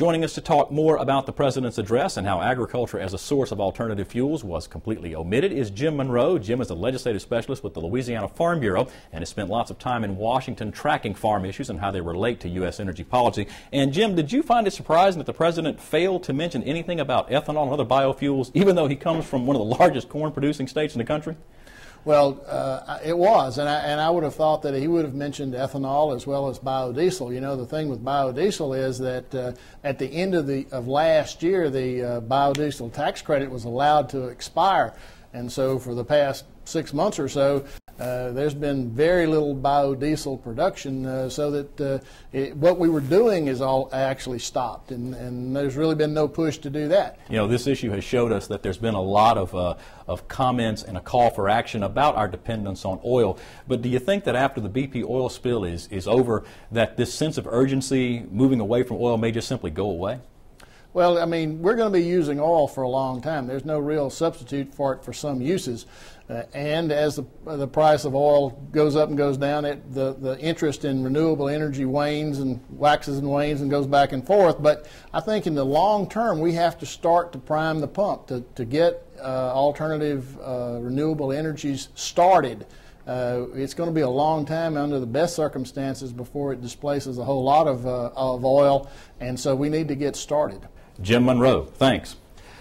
Joining us to talk more about the President's address and how agriculture as a source of alternative fuels was completely omitted is Jim Monroe. Jim is a legislative specialist with the Louisiana Farm Bureau and has spent lots of time in Washington tracking farm issues and how they relate to U.S. energy policy. And Jim, did you find it surprising that the President failed to mention anything about ethanol and other biofuels, even though he comes from one of the largest corn-producing states in the country? Well, it was, and I would have thought that he would have mentioned ethanol as well as biodiesel. You know, the thing with biodiesel is that at the end of last year, the biodiesel tax credit was allowed to expire, and so for the past 6 months or so, there's been very little biodiesel production, so that what we were doing is all actually stopped, and there's really been no push to do that. You know, this issue has showed us that there's been a lot of comments and a call for action about our dependence on oil. But do you think that after the BP oil spill is over, that this sense of urgency moving away from oil may just simply go away? Well, I mean, we're going to be using oil for a long time. There's no real substitute for it for some uses. And as the price of oil goes up and goes down, the interest in renewable energy wanes and waxes and wanes and goes back and forth. But I think in the long term, we have to start to prime the pump to get alternative renewable energies started. It's going to be a long time under the best circumstances before it displaces a whole lot of oil, and so we need to get started. Jim Monroe, thanks.